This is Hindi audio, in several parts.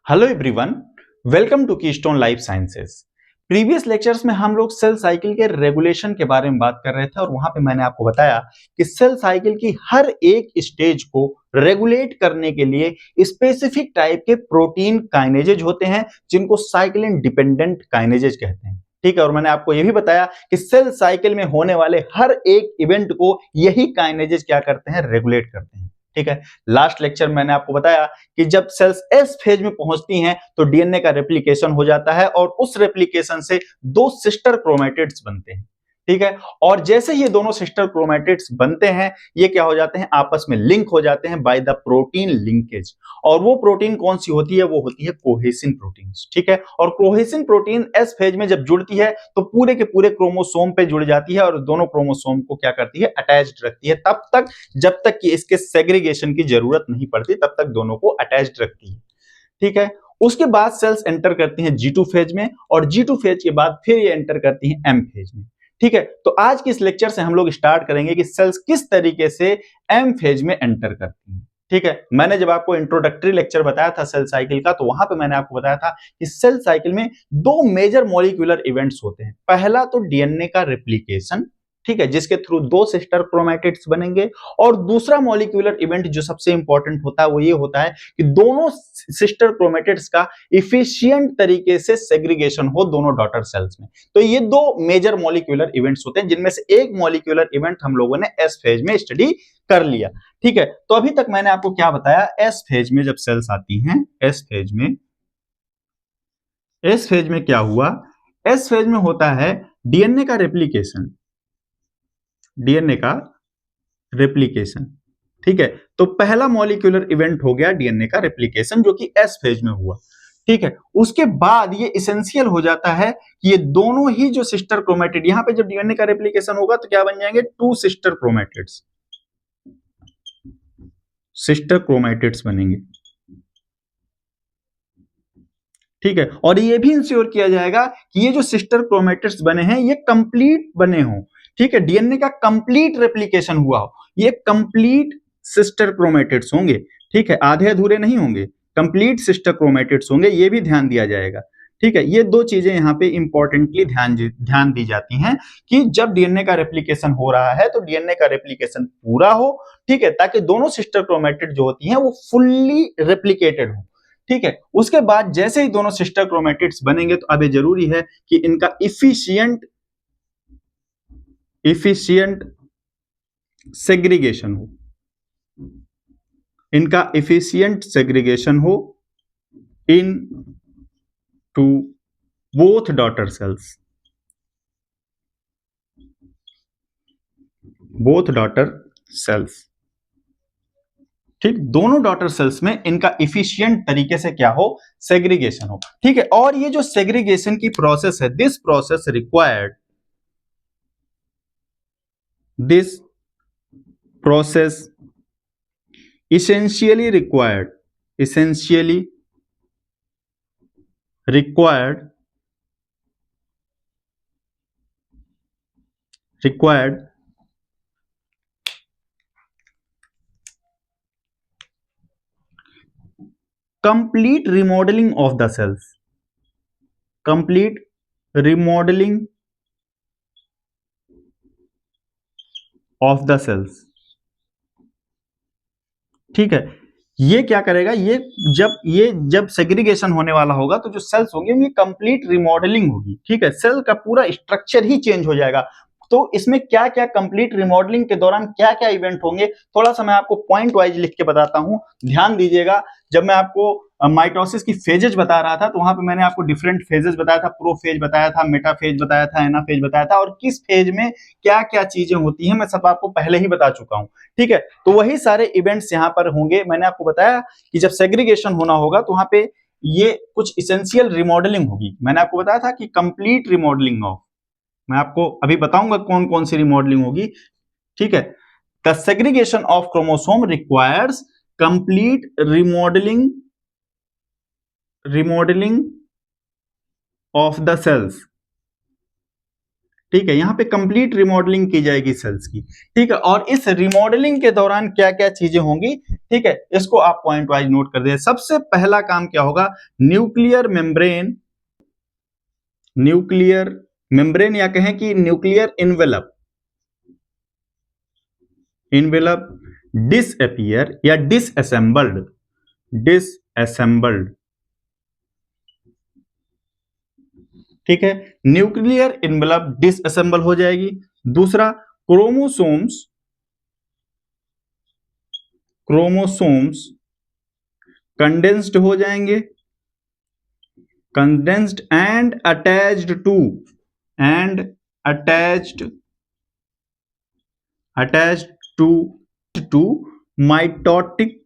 Hello everyone, welcome to Keystone life sciences. Previous lectures में हम लोग सेल साइकिल के रेगुलेशन के बारे में बात कर रहे थे और वहां पे मैंने आपको बताया कि सेल साइकिल की हर एक स्टेज को रेगुलेट करने के लिए स्पेसिफिक टाइप के प्रोटीन काइनेजेज होते हैं जिनको साइक्लिन डिपेंडेंट काइनेजेज कहते हैं। ठीक है, और मैंने आपको यह भी बताया कि सेल साइकिल में होने वाले हर एक इवेंट को यही काइनेजेज क्या करते हैं, रेगुलेट करते हैं। ठीक है, लास्ट लेक्चर मैंने आपको बताया कि जब सेल्स एस फेज में पहुंचती हैं तो डीएनए का रेप्लिकेशन हो जाता है और उस रेप्लिकेशन से दो सिस्टर क्रोमैटिड्स बनते हैं। ठीक है, और जैसे ये दोनों सिस्टर क्रोमैटिड्स बनते हैं ये क्या हो जाते हैं, आपस में लिंक हो जाते हैं बाय द प्रोटीन लिंकेज। और वो प्रोटीन कौन सी होती है, वो होती है कोहेसिन प्रोटीन्स। ठीक है, और कोहेसिन प्रोटीन एस फेज में जब जुड़ती है तो पूरे के पूरे क्रोमोसोम पे जुड़ जाती है और दोनों क्रोमोसोम को क्या करती है, अटैच्ड रखती है तब तक जब तक कि इसके सेग्रीगेशन की जरूरत नहीं पड़ती, तब तक दोनों को अटैच्ड रखती है। ठीक है, उसके बाद सेल्स एंटर करती हैं G2 फेज में और G2 फेज के बाद फिर ये एंटर करती हैं M फेज में। ठीक है, तो आज के इस लेक्चर से हम लोग स्टार्ट करेंगे कि सेल्स किस तरीके से M फेज में एंटर करती हैं। ठीक है, मैंने जब आपको इंट्रोडक्टरी लेक्चर बताया था सेल साइकिल का तो वहां पे मैंने आपको बताया था कि सेल साइकिल में दो मेजर मॉलिक्यूलर इवेंट्स होते हैं। पहला तो डीएनए का रेप्लिकेशन, ठीक है, जिसके थ्रू दो सिस्टर क्रोमैटिड्स बनेंगे, और दूसरा मॉलिक्यूलर इवेंट जो सबसे इंपॉर्टेंट होता है वो ये होता है कि दोनों सिस्टर क्रोमैटिड्स का इफिशिएंट तरीके से सेग्रीगेशन हो दोनों डॉटर सेल्स में। तो ये दो मेजर मॉलिक्यूलर इवेंट्स होते हैं जिनमें से एक मॉलिक्यूलर इवेंट हम लोगों ने एस फेज में स्टडी कर लिया। ठीक है, तो अभी तक मैंने आपको क्या बताया, एस फेज में जब सेल्स आती हैं, एस फेज में क्या हुआ, एस फेज में होता है डीएनए का रेप्लिकेशन, डीएनए का रेप्लिकेशन। ठीक है, तो पहला मॉलिक्यूलर इवेंट हो गया डीएनए का रेप्लिकेशन जो कि एस फेज में हुआ। ठीक है, उसके बाद ये इसेंशियल हो जाता है कि ये दोनों ही जो सिस्टर क्रोमैटिड, यहां पे जब डीएनए का रेप्लिकेशन होगा तो क्या बन जाएंगे, two sister chromatids, sister chromatids बनेंगे। ठीक है, और ये भी इंश्योर किया जाएगा कि ये जो सिस्टर क्रोमैटिड्स बने हैं ये कंप्लीट बने हों। ठीक है, डीएनए का कंप्लीट रेप्लिकेशन हुआ हो, ये कंप्लीट सिस्टर क्रोमैटिड्स होंगे। ठीक है, आधे अधूरे नहीं होंगे, कंप्लीट सिस्टर क्रोमैटिड्स होंगे, ये भी ध्यान दिया जाएगा। ठीक है, ये दो चीजें यहाँ पे इंपॉर्टेंटली ध्यान दी जाती हैं कि जब डीएनए का रेप्लिकेशन हो रहा है तो डीएनए का रेप्लिकेशन पूरा हो। ठीक है, ताकि दोनों सिस्टर क्रोमैटिड जो होती हैं वो फुल्ली रेप्लिकेटेड हो। ठीक है, उसके बाद जैसे ही दोनों सिस्टर क्रोमैटिड्स बनेंगे तो अब जरूरी है कि इनका इफिशिएंट सेग्रीगेशन हो, इनका इफिशिएंट सेग्रीगेशन हो into both daughter cells, both daughter cells. ठीक, दोनों डॉटर सेल्स में इनका इफिशिएंट तरीके से क्या हो, सेग्रीगेशन हो। ठीक है, और ये जो सेग्रीगेशन की प्रोसेस है, this process required, this process essentially required complete remodeling of the cells, complete remodeling of the cells। ठीक है, ये क्या करेगा, ये जब सेग्रीगेशन होने वाला होगा तो जो सेल्स होंगे उनकी कंप्लीट रिमॉडलिंग होगी। ठीक है, सेल का पूरा स्ट्रक्चर ही चेंज हो जाएगा। तो इसमें क्या क्या कंप्लीट रिमॉडलिंग के दौरान क्या क्या इवेंट होंगे, थोड़ा सा मैं आपको पॉइंट वाइज लिख के बताता हूं, ध्यान दीजिएगा। जब मैं आपको माइटोसिस की फेजेज बता रहा था तो वहां पे मैंने आपको डिफरेंट फेजेस बताया था, प्रो फेज बताया था, मेटा फेज बताया था, एना फेज बताया था, और किस फेज में क्या क्या चीजें होती हैं मैं सब आपको पहले ही बता चुका हूं। ठीक है, तो वही सारे इवेंट्स यहाँ पर होंगे। मैंने आपको बताया कि जब सेग्रीगेशन होना होगा तो वहां पे ये कुछ इसेंशियल रिमॉडलिंग होगी। मैंने आपको बताया था कि कंप्लीट रिमॉडलिंग ऑफ, मैं आपको अभी बताऊंगा कौन कौन सी रिमॉडलिंग होगी। ठीक है, the segregation of chromosome requires complete remodelling of the cells. ठीक है, यहाँ पे कंप्लीट रिमॉडलिंग की जाएगी सेल्स की। ठीक है, और इस रिमॉडलिंग के दौरान क्या क्या चीजें होंगी, ठीक है, इसको आप पॉइंट वाइज नोट कर दे। सबसे पहला काम क्या होगा, न्यूक्लियर मेम्ब्रेन, न्यूक्लियर मेम्ब्रेन या कहें कि न्यूक्लियर इनवेलप, इनवेलप डिसअपियर या डिसअसेंबल्ड, डिसअसेंबल्ड, ठीक है, न्यूक्लियर इनवेलप डिसअसेंबल हो जाएगी। दूसरा, क्रोमोसोम्स, क्रोमोसोम्स कंडेंस्ड हो जाएंगे, condensed and attached to, and attached, attached to mitotic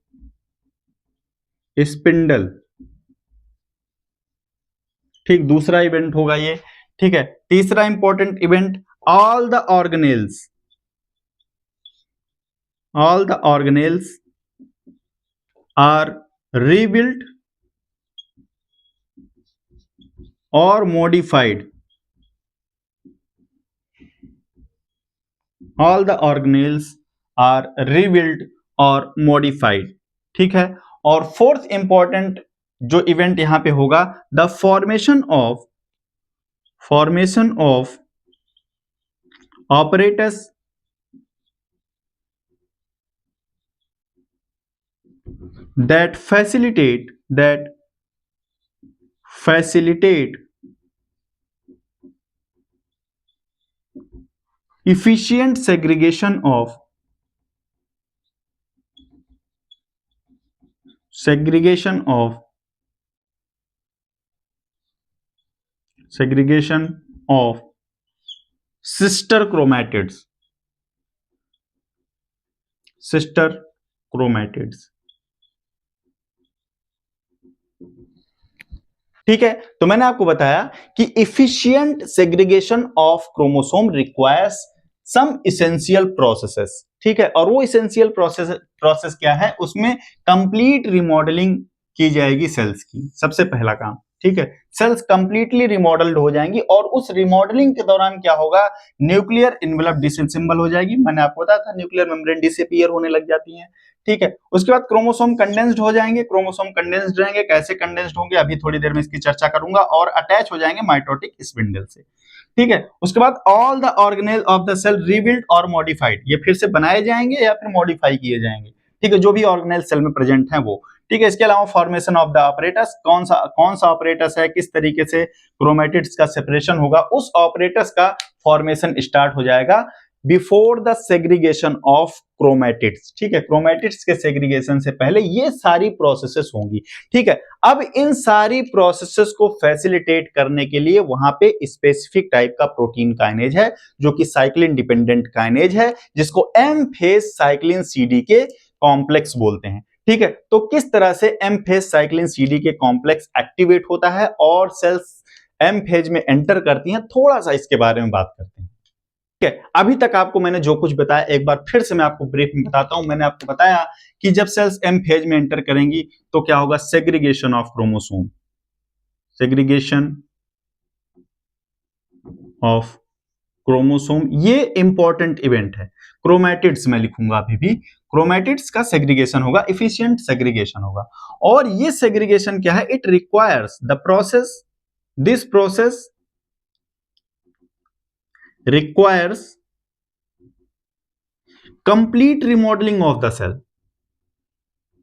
spindle. ठीक, दूसरा इवेंट होगा ये। ठीक है, तीसरा important event, all the organelles, all the organelles are rebuilt or modified, all the organelles are rebuilt or modified। ठीक है, और फोर्थ इंपॉर्टेंट जो इवेंट यहां पे होगा, the formation of apparatus that facilitate efficient segregation of segregation of sister chromatids, sister chromatids। ठीक है, तो मैंने आपको बताया कि efficient segregation of chromosome requires some essential processes. ठीक है, और वो इसेंशियल प्रोसेस क्या है, उसमें कंप्लीट रिमॉडलिंग की जाएगी सेल्स की, सबसे पहला काम। ठीक है, सेल्स कंप्लीटली रिमॉडल्ड हो जाएंगी और उस रिमॉडलिंग के दौरान क्या होगा, न्यूक्लियर इनवेलप डिसअसेंबल हो जाएगी। मैंने आपको बताया था न्यूक्लियर मेम्ब्रेन डिसअपीयर होने लग जाती है। ठीक है, उसके बाद क्रोमोसोम कंडेंस्ड हो जाएंगे, क्रोमोसोम कंडेंस्ड रहेंगे, कैसे कंडेंस्ड होंगे अभी थोड़ी देर में इसकी चर्चा करूंगा, और अटैच हो जाएंगे माइटोटिक स्पिंडल से। ठीक है, उसके बाद all the organelle of the cell rebuild और मॉडिफाइड, ये फिर से बनाए जाएंगे या फिर मॉडिफाई किए जाएंगे। ठीक है, जो भी ऑर्गेनेल सेल में प्रेजेंट है वो। ठीक है, इसके अलावा फॉर्मेशन ऑफ द ऑपरेटस, कौन सा ऑपरेटस है, किस तरीके से क्रोमेटिड्स का सेपरेशन होगा, उस ऑपरेटस का फॉर्मेशन स्टार्ट हो जाएगा before the segregation of chromatids. ठीक है, क्रोमेटिड्स के सेग्रीगेशन से पहले ये सारी प्रोसेसेस होंगी। ठीक है, अब इन सारी प्रोसेसेस को फैसिलिटेट करने के लिए वहां पे स्पेसिफिक टाइप का प्रोटीन काइनेज है, जो कि साइक्लिन डिपेंडेंट काइनेज है, जिसको एम फेज साइक्लिन सीडी के कॉम्प्लेक्स बोलते हैं। ठीक है, तो किस तरह से एम फेज साइक्लिन सीडी के कॉम्प्लेक्स एक्टिवेट होता है और सेल्स एम फेज में एंटर करती हैं, थोड़ा सा इसके बारे में बात करते हैं। ठीक है, अभी तक आपको मैंने जो कुछ बताया एक बार फिर से मैं आपको ब्रीफ में बताता हूं। मैंने आपको बताया कि जब सेल्स एम फेज में एंटर करेंगी तो क्या होगा, segregation of chromosome, segregation of chromosome, ये इंपॉर्टेंट इवेंट है। क्रोमेटिड्स में लिखूंगा अभी भी, क्रोमेटिड्स का सेग्रीगेशन होगा, इफिशिएंट सेग्रीगेशन होगा। और ये सेग्रीगेशन क्या है, it requires the process, this process requires complete remodeling of the cell,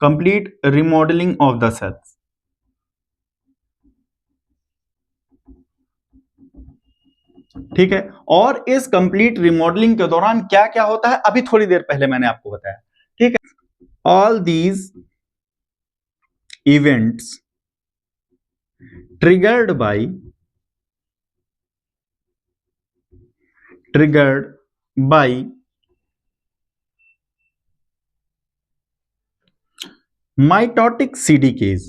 complete remodeling of the cells। ठीक है, और इस कंप्लीट रिमॉडलिंग के दौरान क्या क्या होता है, अभी थोड़ी देर पहले मैंने आपको बताया। ठीक है, all these events triggered by mitotic CDKs.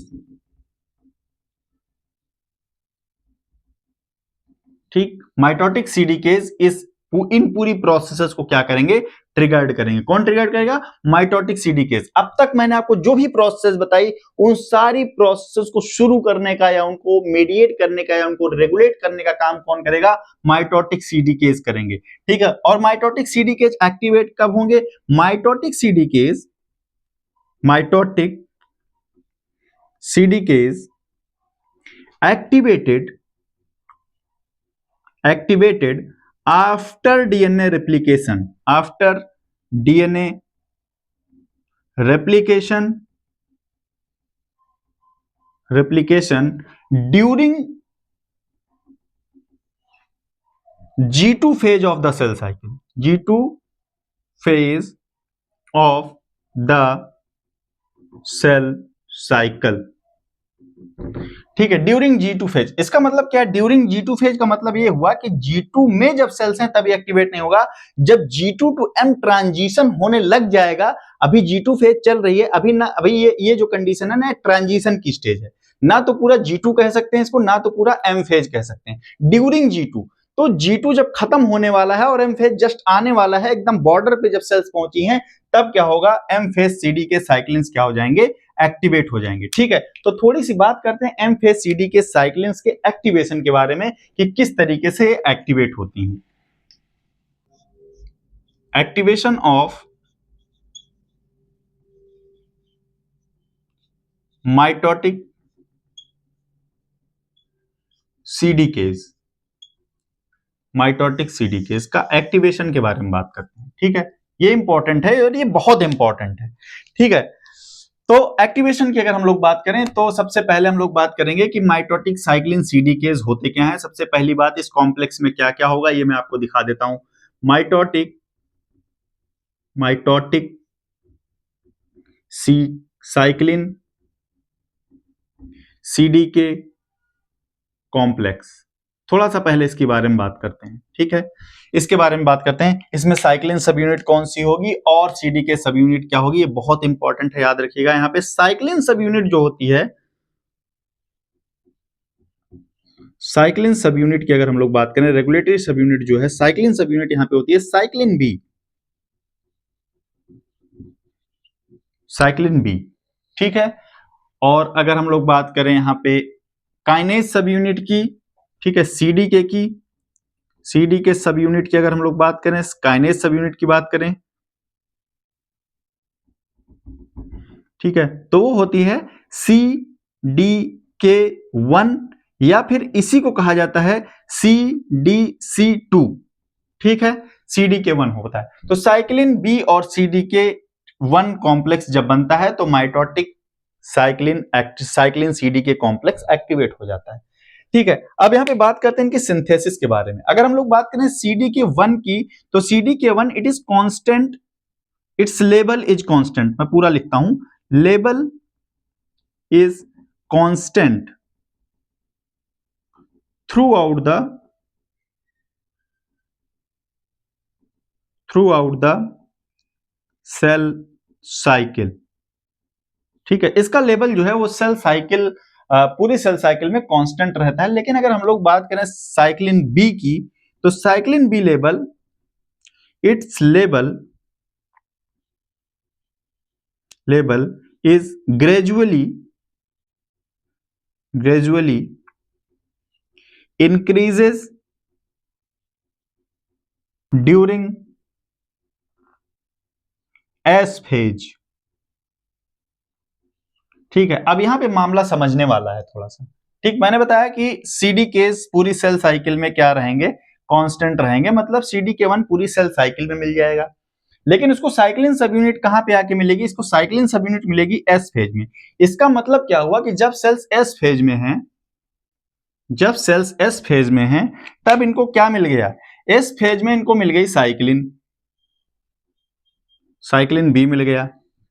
ठीक, माइटोटिक सीडीकेज इन पूरी प्रोसेसेस को क्या करेंगे, ट्रिगर्ड करेंगे। कौन ट्रिगर करेगा? माइटोटिक सीडीकेज। अब तक मैंने आपको जो भी प्रोसेस बताई उन सारी प्रोसेस को शुरू करने का या उनको मीडिएट करने का या उनको रेगुलेट करने का काम कौन करेगा? माइटोटिक सीडीकेज करेंगे। ठीक है, और माइटोटिक सीडीकेज एक्टिवेट कब होंगे? Mitotic CDKs activated after DNA replication, during G2 phase of the cell cycle. G2 phase of the cell cycle. ठीक है, ड्यूरिंग G2 फेज। इसका मतलब क्या है? ड्यूरिंग G2 फेज का मतलब ये हुआ कि G2 में जब सेल्स हैं तभी एक्टिवेट नहीं होगा, जब G2 टू M ट्रांजिशन होने लग जाएगा। अभी G2 फेज चल रही है, अभी ये जो कंडीशन है ना, ट्रांजिशन की स्टेज है। ना तो पूरा G2 कह सकते हैं इसको, ना तो पूरा M फेज कह सकते हैं। ड्यूरिंग G2, तो G2 जब खत्म होने वाला है और M फेज जस्ट आने वाला है, एकदम बॉर्डर पे जब सेल्स पहुंची हैं, तब क्या होगा? M फेज CD के साइक्लिन्स क्या हो जाएंगे? एक्टिवेट हो जाएंगे। ठीक है, तो थोड़ी सी बात करते हैं एम फेज CD के साइक्लिन्स के एक्टिवेशन के बारे में कि किस तरीके से एक्टिवेट होती हैं। एक्टिवेशन ऑफ माइटोटिक सीडीकेज का एक्टिवेशन के बारे में बात करते हैं। ठीक है, ये इंपॉर्टेंट है और ये बहुत इंपॉर्टेंट है। ठीक है, तो एक्टिवेशन की अगर हम लोग बात करें तो सबसे पहले हम लोग बात करेंगे कि माइटोटिक साइक्लिन सीडीकेज होते क्या हैं। सबसे पहली बात, इस कॉम्प्लेक्स में क्या क्या होगा ये मैं आपको दिखा देता हूं। माइटोटिक साइक्लिन सीडीके कॉम्प्लेक्स, थोड़ा सा पहले इसके बारे में बात करते हैं। ठीक है, इसके बारे में बात करते हैं। इसमें साइक्लिन सब यूनिट कौन सी होगी और सीडीके सब यूनिट क्या होगी, ये बहुत इंपॉर्टेंट है, याद रखिएगा। यहाँ पे साइक्लिन सब यूनिट जो होती है, साइक्लिन सब यूनिट की अगर हम लोग बात करें, रेगुलेटरी सब यूनिट जो है, साइक्लिन सब यूनिट यहाँ पे होती है साइक्लिन बी। ठीक है, और अगर हम लोग बात करें यहाँ पे काइनेज सब यूनिट की, ठीक है, सीडीके सब यूनिट की अगर हम लोग बात करें, काइनेज सब यूनिट की बात करें, ठीक है, तो वो होती है CDK1 या फिर इसी को कहा जाता है CDC2। ठीक है, CDK1 होता है। तो साइक्लिन बी और CDK1 कॉम्प्लेक्स जब बनता है तो mitotic cyclin CDK complex activate हो जाता है। ठीक है, अब यहां पे बात करते हैं इनकी सिंथेसिस के बारे में। अगर हम लोग बात करें CDK1 की, तो CDK1 it is constant, its level is constant. मैं पूरा लिखता हूं, level is constant throughout the cell cycle. ठीक है, इसका लेवल जो है वो सेल साइकिल, पूरी सेल साइकिल में कांस्टेंट रहता है। लेकिन अगर हम लोग बात करें साइक्लिन बी की, तो cyclin B level, its level is gradually increases during S phase। ठीक है, अब यहां पे मामला समझने वाला है थोड़ा सा। ठीक, मैंने बताया कि CDKs पूरी सेल साइकिल में क्या रहेंगे? कांस्टेंट रहेंगे, मतलब CDK1 पूरी सेल साइकिल में मिल जाएगा। लेकिन इसको साइक्लिन सब यूनिट कहां पे आके मिलेगी? इसको साइक्लिन सब यूनिट मिलेगी S फेज में। इसका मतलब क्या हुआ कि जब सेल्स S फेज में हैं, तब इनको क्या मिल गया? S फेज में इनको मिल गई साइक्लिन बी मिल गया।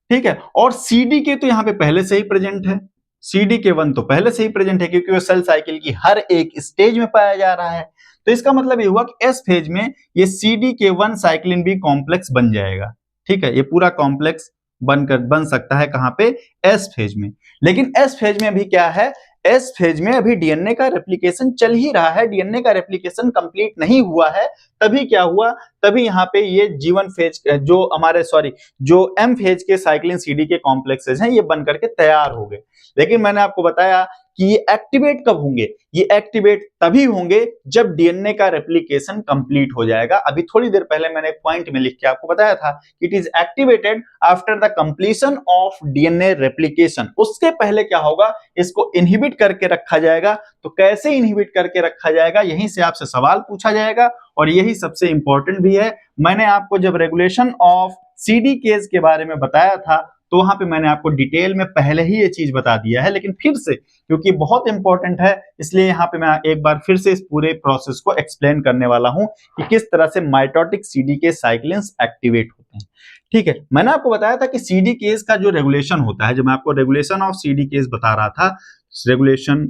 ठीक है, और CDK तो यहां पे पहले से ही प्रेजेंट है, CDK1 तो पहले से ही प्रेजेंट है क्योंकि वो सेल साइकिल की हर एक स्टेज में पाया जा रहा है। तो इसका मतलब ये हुआ कि S फेज में ये CDK1 साइक्लिन बी कॉम्प्लेक्स बन जाएगा। ठीक है, ये पूरा कॉम्प्लेक्स बन सकता है कहां पे? S फेज में। लेकिन S फेज में अभी क्या है? एस फेज में अभी डीएनए का रेप्लिकेशन चल ही रहा है, डीएनए का रेप्लिकेशन कंप्लीट नहीं हुआ है, तभी क्या हुआ, तभी यहाँ पे ये G1 फेज जो हमारे जो एम फेज के साइक्लिन सीडी के कॉम्प्लेक्सेस हैं ये बन करके तैयार हो गए। लेकिन मैंने आपको बताया कि ये एक्टिवेट कब होंगे, ये एक्टिवेट तभी होंगे जब डीएनए का रेप्लिकेशन कंप्लीट हो जाएगा। अभी थोड़ी देर पहले मैंने एक पॉइंट में लिख के आपको बताया था, it is activated after the completion of DNA replication. उसके पहले क्या होगा, इसको इनहिबिट करके रखा जाएगा। तो कैसे इनहिबिट करके रखा जाएगा, यहीं से आपसे सवाल पूछा जाएगा और यही सबसे इंपॉर्टेंट भी है। मैंने आपको जब रेगुलेशन ऑफ सीडी केज के बारे में बताया था तो वहां पे मैंने आपको डिटेल में पहले ही ये चीज बता दिया है, लेकिन फिर से क्योंकि बहुत इंपॉर्टेंट है इसलिए यहाँ पे मैं एक बार फिर से इस पूरे प्रोसेस को एक्सप्लेन करने वाला हूं कि किस तरह से माइटोटिक सीडी के साइक्लिन्स एक्टिवेट होते हैं। ठीक है, मैंने आपको बताया था कि सीडी केज का जो रेगुलेशन होता है, जब मैं आपको रेगुलेशन ऑफ सीडी केज बता रहा था, रेगुलेशन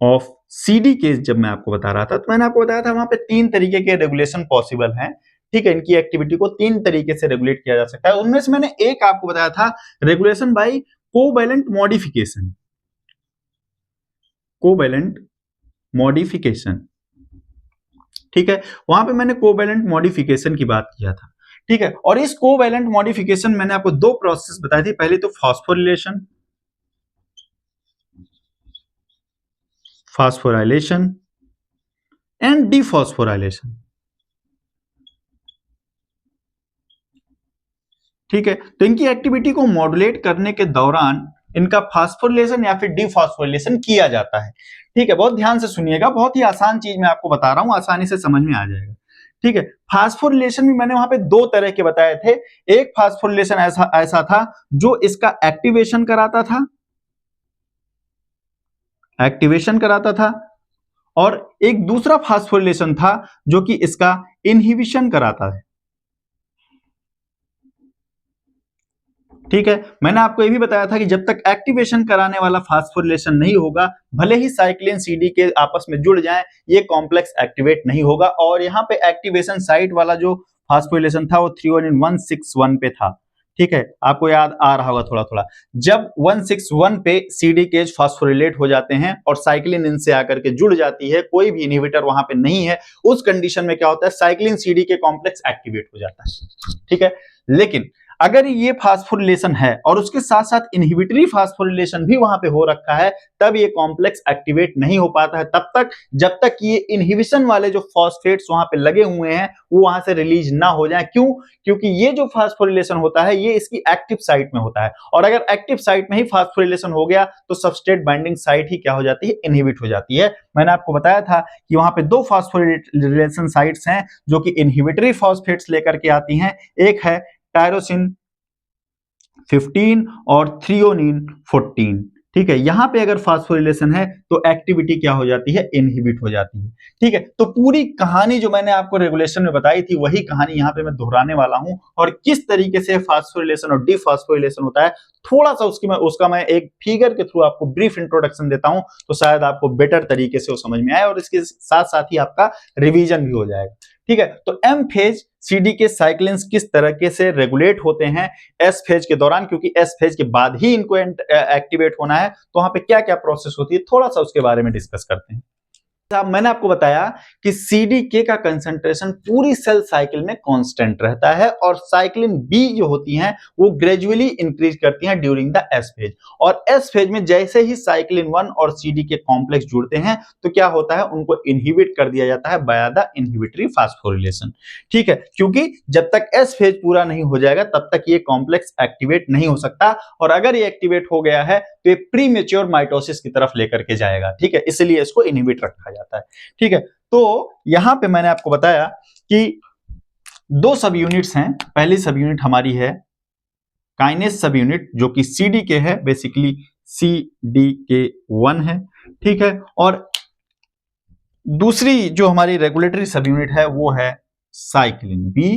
ऑफ सीडी केज जब मैं आपको बता रहा था तो मैंने आपको बताया था वहां पे 3 तरीके के रेगुलेशन पॉसिबल हैं। ठीक है, इनकी एक्टिविटी को 3 तरीके से रेगुलेट किया जा सकता है। उनमें से मैंने एक आपको बताया था regulation bye covalent modification. Covalent modification, ठीक है, वहां पे मैंने कोवैलेंट मॉडिफिकेशन की बात किया था। ठीक है, और इस कोवैलेंट मॉडिफिकेशन मैंने आपको 2 प्रोसेस बताई थी। पहले तो फॉस्फोरिलेशन, फास्फोराइलेशन एंड डिफॉस्फोराइलेशन। ठीक है, तो इनकी एक्टिविटी को मॉड्यूलेट करने के दौरान इनका फास्फोरिलेशन या फिर डिफॉस्फोरिलेशन किया जाता है। ठीक है, बहुत ध्यान से सुनिएगा, बहुत ही आसान चीज मैं आपको बता रहा हूं, आसानी से समझ में आ जाएगा। ठीक है, फास्फोरिलेशन भी मैंने वहां पे 2 तरह के बताए थे। एक फास्फोरिलेशन ऐसा था जो इसका एक्टिवेशन कराता था, और एक दूसरा फास्फोरिलेशन था जो कि इसका इनहिबिशन कराता है। ठीक है, मैंने आपको ये भी बताया था कि जब तक एक्टिवेशन कराने वाला फास्फोरिलेशन नहीं होगा, भले ही साइक्लिन सीडी के आपस में जुड़ जाएं, ये कॉम्प्लेक्स एक्टिवेट नहीं होगा। और यहाँ पे एक्टिवेशन साइट वाला जो फास्फोरिलेशन था वो थ्रियोनिन 161 पे था। ठीक है, आपको याद आ रहा होगा थोड़ा थोड़ा। जब 161 पे सीडी केज फास्फोरिलेट हो जाते हैं और साइक्लिन इनसे आकर के जुड़ जाती है, कोई भी इनहिबिटर वहां पे नहीं है, उस कंडीशन में क्या होता है, साइक्लिन सीडी के कॉम्प्लेक्स एक्टिवेट हो जाता है। ठीक है, लेकिन अगर ये फास्फोरिलेशन है और उसके साथ साथ इनहिबिटरी फास्फोरिलेशन भी वहां पे हो रखा है, तब ये कॉम्प्लेक्स एक्टिवेट नहीं हो पाता है तब तक जब तक ये इनहिबिशन वाले जो फॉस्फेट्स वहां पे लगे हुए हैं वो वहां से रिलीज ना हो जाए। क्यों? क्योंकि ये जो फास्फोरिलेशन होता है ये इसकी एक्टिव साइट में होता है, और अगर एक्टिव साइट में ही फास्फोरिलेशन हो गया तो सबस्ट्रेट बाइंडिंग साइट ही क्या हो जाती है, इनहिबिट हो जाती है। मैंने आपको बताया था कि वहां पे 2 फास्फोरिलेशन साइट्स हैं जो कि इनहिबिटरी फॉस्फेट्स लेकर के आती हैं, एक है टायरोसिन 15 और थ्रियोनिन 14। ठीक है, यहां पे अगर फास्फोरिलेशन है तो एक्टिविटी क्या हो जाती है, इनहिबिट हो जाती है। ठीक है, तो पूरी कहानी जो मैंने आपको रेगुलेशन में बताई थी वही कहानी यहां पे मैं दोहराने वाला हूं, और किस तरीके से फास्फोरिलेशन और डिफॉस्फोरिलेशन होता है थोड़ा सा उसका मैं एक फिगर के थ्रू आपको ब्रीफ इंट्रोडक्शन देता हूं, तो शायद आपको बेटर तरीके से वो समझ में आए और इसके साथ साथ ही आपका रिवीजन भी हो जाएगा। ठीक है, तो एम फेज सीडी के साइक्लिन्स किस तरीके से रेगुलेट होते हैं एस फेज के दौरान, क्योंकि एस फेज के बाद ही इनको एक्टिवेट होना है, तो वहां पे क्या क्या प्रोसेस होती है थोड़ा सा उसके बारे में डिस्कस करते हैं। मैंने आपको बताया कि सीडीके का कंसंट्रेशन पूरी सेल साइकिल में कांस्टेंट रहता है, और साइक्लिन बी जो होती हैं वो ग्रेजुअली इंक्रीज करती हैं ड्यूरिंग द एस फेज। और एस फेज में जैसे ही साइक्लिन 1 और सीडीके कॉम्प्लेक्स जुड़ते हैं तो क्या होता है, उनको इनहिबिट कर दिया जाता है बाय द इनहिबिटरी फास्फोरिलेशन। ठीक है, क्योंकि जब तक एस फेज पूरा नहीं हो जाएगा तब तक ये कॉम्प्लेक्स एक्टिवेट नहीं हो सकता, और अगर ये एक्टिवेट हो गया है तो ये प्रीमेच्योर माइटोसिस की तरफ लेकर के जाएगा। ठीक है, इसलिए इसको इनहिबिट रखा जाता है। ठीक है, तो यहां पे मैंने आपको बताया कि 2 सब यूनिट्स हैं। पहली सब यूनिट हमारी है काइनेस सब यूनिट जो कि सीडीके है, बेसिकली CDK1 है। ठीक है, और दूसरी जो हमारी रेगुलेटरी सब यूनिट है वो है साइक्लिन बी।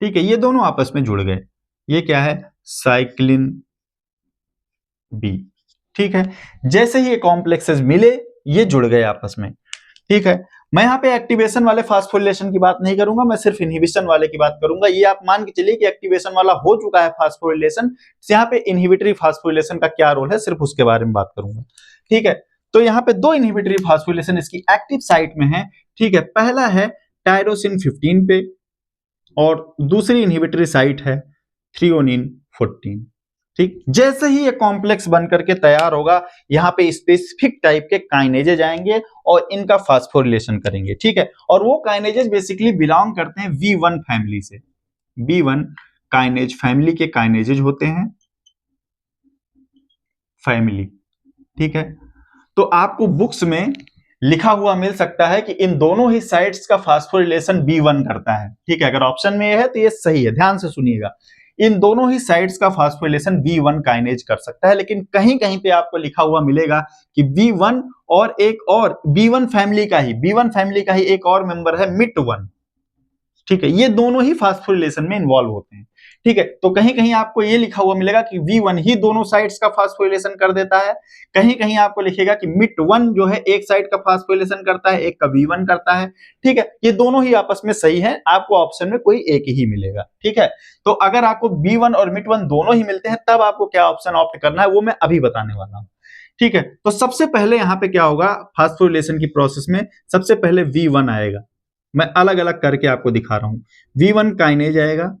ठीक है, ये दोनों आपस में जुड़ गए, ये क्या है, साइक्लिन बी। ठीक है, जैसे ही ये कॉम्प्लेक्सेस मिले ये जुड़ गए आपस में। ठीक है, मैं यहाँ पे एक्टिवेशन वाले फास्फोरिलेशन की बात नहीं करूंगा, मैं सिर्फ इनहिबिशन वाले की बात करूंगा। ये आप मान के चलिए कि एक्टिवेशन वाला हो चुका है फास्फोरिलेशन, यहाँ पे इनहिबिटरी फास्फोरिलेशन का क्या रोल है सिर्फ उसके बारे में बात करूंगा। ठीक है, तो यहाँ पे दो इनहिबिटरी फास्फोरिलेशन इसकी एक्टिव साइट में है। ठीक है, पहला है टायरोसिन 15 पे और दूसरी इनहिबिटरी साइट है थ्रियोनिन 14। ठीक, जैसे ही ये कॉम्प्लेक्स बन करके तैयार होगा, यहाँ पे स्पेसिफिक टाइप के काइनेजेज आएंगे और इनका फास्फोरिलेशन करेंगे। ठीक है, और वो काइनेजेज बेसिकली बिलोंग करते हैं V1 फैमिली से। V1 काइनेज फैमिली के काइनेजेज होते हैं फैमिली। ठीक है, तो आपको बुक्स में लिखा हुआ मिल सकता है कि इन दोनों ही साइट्स का फास्फोरिलेशन B1 करता है। ठीक है, अगर ऑप्शन में ये है तो ये सही है, ध्यान से सुनिएगा। इन दोनों ही साइट्स का फास्फोरिलेशन B1 काइनेज कर सकता है, लेकिन कहीं कहीं पे आपको लिखा हुआ मिलेगा कि B1 और एक और B1 फैमिली का ही एक और मेंबर है MIT1। ठीक है, ये दोनों ही फास्फोरिलेशन में इन्वॉल्व होते हैं। ठीक है, तो कहीं कहीं आपको ये लिखा हुआ मिलेगा कि V1 ही दोनों साइड्स का फास्फोरिलेशन कर देता है, कहीं कहीं आपको लिखेगा कि MIT1 जो है एक साइड का फास्फोरिलेशन करता है, एक का V1 करता है। ठीक है, ये दोनों ही आपस में सही है, आपको ऑप्शन में कोई एक ही मिलेगा। ठीक है, तो अगर आपको B1 और MIT1 दोनों ही मिलते हैं तब आपको क्या ऑप्शन ऑप्ट करना है वो मैं अभी बताने वाला हूं। ठीक है, तो सबसे पहले यहां पे क्या होगा फास्फोरिलेशन की प्रोसेस में, सबसे पहले V1 आएगा। मैं अलग अलग करके आपको दिखा रहा हूं। V1 काइनेज आएगा।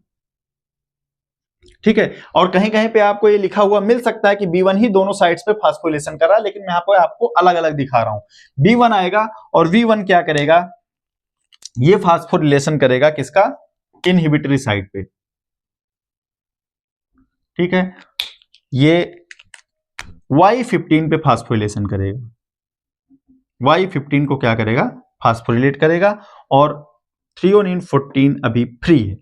ठीक है, और कहीं कहीं पे आपको ये लिखा हुआ मिल सकता है कि B1 ही दोनों साइड्स पे फास्फोरिलेशन कर रहा है, लेकिन मैं यहाँ पे आपको अलग अलग दिखा रहा हूं। B1 आएगा और V1 क्या करेगा, ये फास्फोरिलेशन करेगा किसका, इनहिबिटरी साइड पे। ठीक है, ये Y15 पे फास्फोरिलेशन करेगा। Y15 को क्या करेगा, फास्फोरिलेट करेगा, और थ्रियोनिन 14 अभी फ्री है।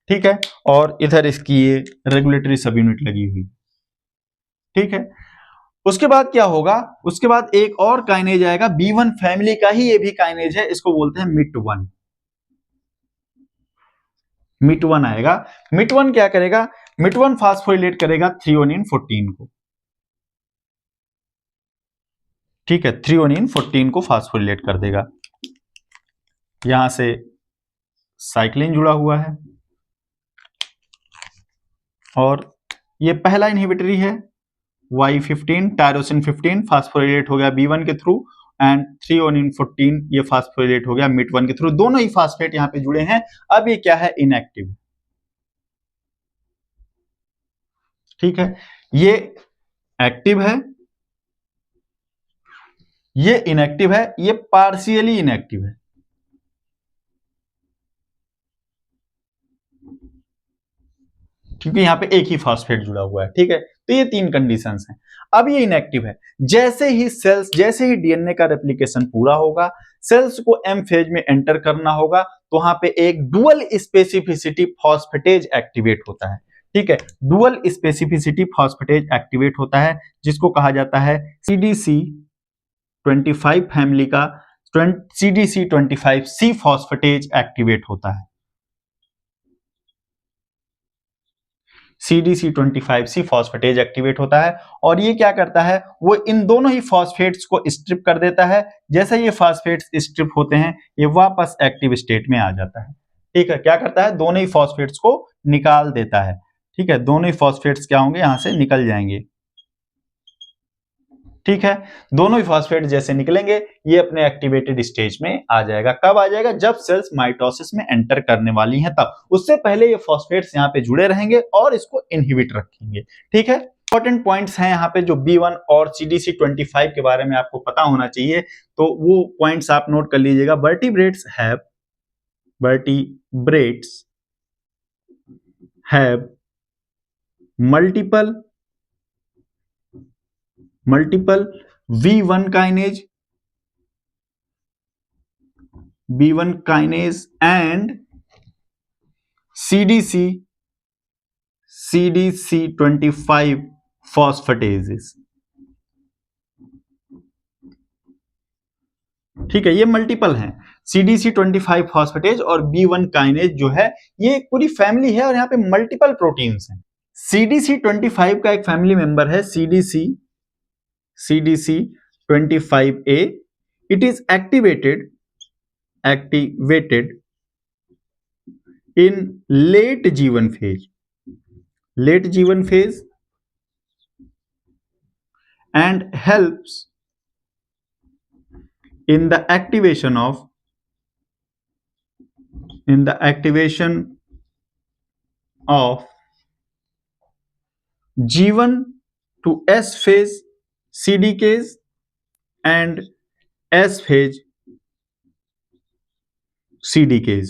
ठीक है, और इधर इसकी ये रेगुलेटरी सब यूनिट लगी हुई। ठीक है, उसके बाद क्या होगा, उसके बाद एक और काइनेज आएगा B1 फैमिली का ही, ये भी काइनेज है, इसको बोलते हैं MIT1। MIT1 आएगा। MIT1 क्या करेगा, MIT1 फास्फोरिलेट करेगा थ्रियोनिन 14 को। ठीक है, थ्रियोनिन 14 को फास्फोरिलेट कर देगा। यहां से साइक्लिन जुड़ा हुआ है और ये पहला इनहिबिटरी है Y15, टायरोसिन 15 फास्फोरिलेट हो गया B1 के थ्रू, एंड थ्रियोनिन 14 ये फास्फोरिलेट हो गया MIT1 के थ्रू। दोनों ही फास्फेट यहां पे जुड़े हैं। अब ये क्या है, इनएक्टिव। ठीक है, ये एक्टिव है, ये इनएक्टिव है, ये पार्शियली इनएक्टिव है। क्योंकि यहाँ पे एक ही फास्फेट जुड़ा हुआ है। ठीक है, तो ये तीन कंडीशंस हैं। अब ये इनएक्टिव है, जैसे ही डीएनए का रेप्लिकेशन पूरा होगा, सेल्स को एम फेज में एंटर करना होगा, तो वहां पे एक डुअल स्पेसिफिसिटी फॉस्फेटेज एक्टिवेट होता है। ठीक है, डुअल स्पेसिफिसिटी फॉस्फेटेज एक्टिवेट होता है, जिसको कहा जाता है CDC25 फैमिली का CDC25C फॉस्फेटेज एक्टिवेट होता है। CDC25C फॉस्फेटेज एक्टिवेट होता है, और ये क्या करता है, वो इन दोनों ही फॉस्फेट्स को स्ट्रिप कर देता है। जैसे ये फॉस्फेट्स स्ट्रिप होते हैं, ये वापस एक्टिव स्टेट में आ जाता है। ठीक है, क्या करता है, दोनों ही फॉस्फेट्स को निकाल देता है। ठीक है, दोनों ही फॉस्फेट्स क्या होंगे, यहां से निकल जाएंगे। ठीक है, दोनों ही फॉस्फेट जैसे निकलेंगे, ये अपने एक्टिवेटेड स्टेज में आ जाएगा। कब आ जाएगा, जब सेल्स माइटोसिस में एंटर करने वाली हैं तब। उससे पहले ये फॉस्फेट्स यहाँ पे जुड़े रहेंगे और इसको इनहिबिट रखेंगे। ठीक है, इंपॉर्टेंट पॉइंट्स हैं यहाँ पे जो B1 और CDC25 के बारे में आपको पता होना चाहिए, तो वो पॉइंट्स आप नोट कर लीजिएगा। Vertebrates have multiple V1 kinase and CDC25 phosphatases। ठीक है, ये मल्टीपल हैं, CDC25 फॉस्फेटेज और B1 काइनेज जो है, ये एक पूरी फैमिली है और यहाँ पे मल्टीपल प्रोटीन्स हैं। CDC25 का एक फैमिली मेंबर है CDC25A। It is activated activated in late G1 phase, late G1 phase, and helps in the activation of G1 to S phase CDKs and S phase CDKs।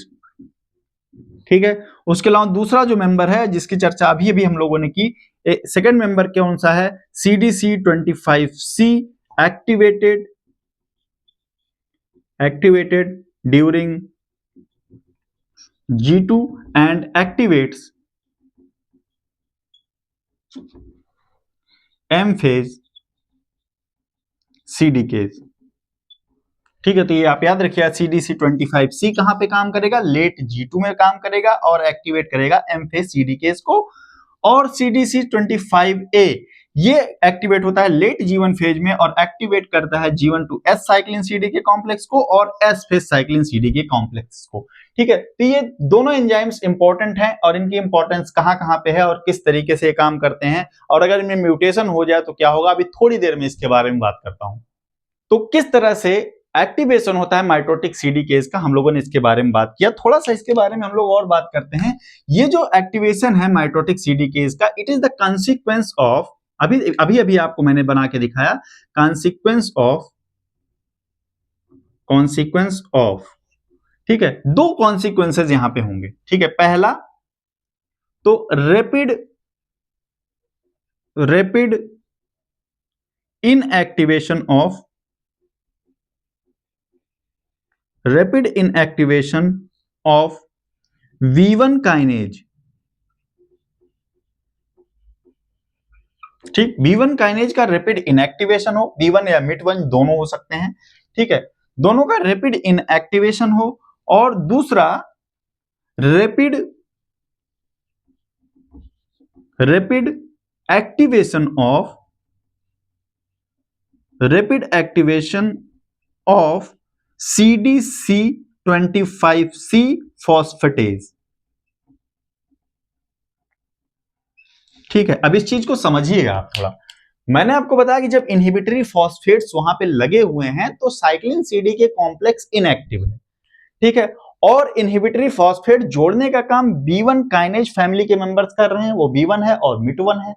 ठीक है, उसके अलावा दूसरा जो मेंबर है जिसकी चर्चा अभी अभी हम लोगों ने की, सेकंड मेंबर कौन सा है, CDC25C, activated during G2 and activates M phase CDKs। ठीक है, तो ये आप याद रखिए, CDC25C कहां पे काम करेगा, लेट G2 में काम करेगा और एक्टिवेट करेगा M phase CDKs को, और CDC25A ये एक्टिवेट होता है लेट G1 फेज में और एक्टिवेट करता है G1 to S cyclin CDK complex को और S phase cyclin CDK complex को। ठीक है, तो ये दोनों एंजाइम्स इंपॉर्टेंट हैं और इनकी इंपॉर्टेंस कहां कहां पे है और किस तरीके से काम करते हैं, और अगर इनमें म्यूटेशन हो जाए तो क्या होगा, अभी थोड़ी देर में इसके बारे में बात करता हूं। तो किस तरह से एक्टिवेशन होता है माइटोटिक सीडीकेज का, हम लोगों ने इसके बारे में बात किया, थोड़ा सा इसके बारे में हम लोग और बात करते हैं। ये जो एक्टिवेशन है माइटोटिक सीडीकेज का, it is the consequence of, अभी आपको मैंने बना के दिखाया, कॉन्सिक्वेंस ऑफ, ठीक है, दो कॉन्सिक्वेंसेज यहां पे होंगे। ठीक है, पहला तो rapid inactivation of V1 kinase. ठीक, V1 काइनेज का रैपिड इनएक्टिवेशन हो, V1 या MIT1 दोनों हो सकते हैं। ठीक है, दोनों का रैपिड इनएक्टिवेशन हो, और दूसरा rapid activation of CDC25C phosphatase. ठीक है, अब इस चीज को समझिएगा आप थोड़ा। मैंने आपको बताया कि जब इनहिबिटरी फॉस्फेट्स वहां पे लगे हुए हैं तो साइक्लिन सीडीके कॉम्प्लेक्स इनएक्टिव है। ठीक है, और इनहिबिटरी फॉस्फेट जोड़ने का काम B1 काइनेज फैमिली के मेंबर्स कर रहे हैं, वो B1 है और MIT1 है।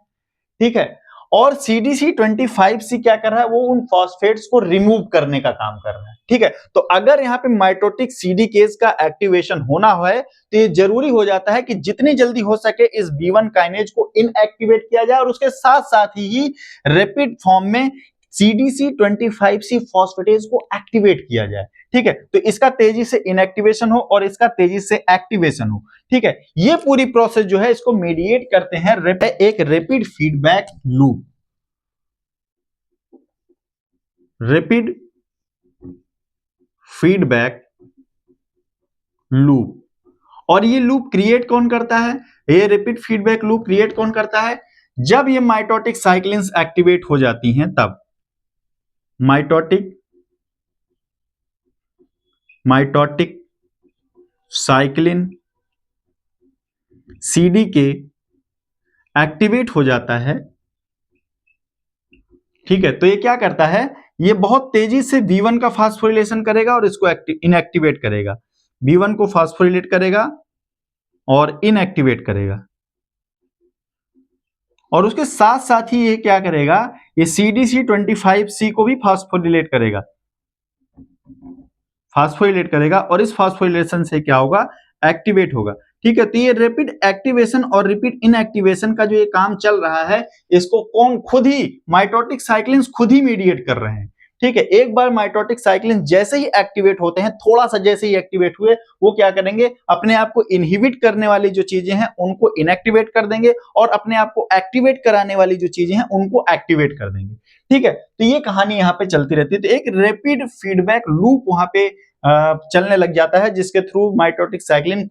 ठीक है, और CDC25C क्या कर रहा है, वो उन फॉस्फेट्स को रिमूव करने का काम कर रहा है। ठीक है, तो अगर यहाँ पे माइटोटिक सीडीकेज का एक्टिवेशन होना है तो ये जरूरी हो जाता है कि जितनी जल्दी हो सके इस B1 काइनेज को इनएक्टिवेट किया जाए और उसके साथ साथ ही रैपिड फॉर्म में CDC25C फॉस्फेटेज को एक्टिवेट किया जाए। ठीक है, तो इसका तेजी से इनएक्टिवेशन हो और इसका तेजी से एक्टिवेशन हो। ठीक है, ये पूरी प्रोसेस जो है इसको मीडिएट करते हैं एक rapid feedback loop. Rapid feedback loop, और ये लूप क्रिएट कौन करता है, ये रैपिड फीडबैक लूप क्रिएट कौन करता है, जब ये माइटोटिक साइक्लिन्स एक्टिवेट हो जाती हैं तब माइटोटिक साइक्लिन CDK एक्टिवेट हो जाता है। ठीक है, तो ये क्या करता है, ये बहुत तेजी से B1 का फास्फोरिलेशन करेगा और इसको इनएक्टिवेट करेगा, B1 को फास्फोरिलेट करेगा और इनएक्टिवेट करेगा, और उसके साथ साथ ही ये क्या करेगा, ये CDC25C को भी फास्फोरिलेट करेगा और इस फास्फोरिलेशन से क्या होगा, एक्टिवेट होगा। ठीक है, तो ये रैपिड एक्टिवेशन और रिपीट इनएक्टिवेशन का जो ये काम चल रहा है, इसको कौन, खुद ही माइटोटिक साइक्लिन्स खुद ही मीडिएट कर रहे हैं। ठीक है, एक बार माइटोटिक साइक्लिन जैसे ही एक्टिवेट होते हैं, थोड़ा सा जैसे ही एक्टिवेट हुए, वो क्या करेंगे, अपने आप को इनहिबिट करने वाली जो चीजें हैं उनको इनएक्टिवेट कर देंगे और अपने आप को एक्टिवेट कराने वाली जो चीजें हैं उनको एक्टिवेट कर देंगे। ठीक है, तो ये कहानी यहाँ पे चलती रहती है। तो एक रैपिड फीडबैक लूप वहां पे चलने लग जाता है, जिसके थ्रू माइटोटिक साइक्लिन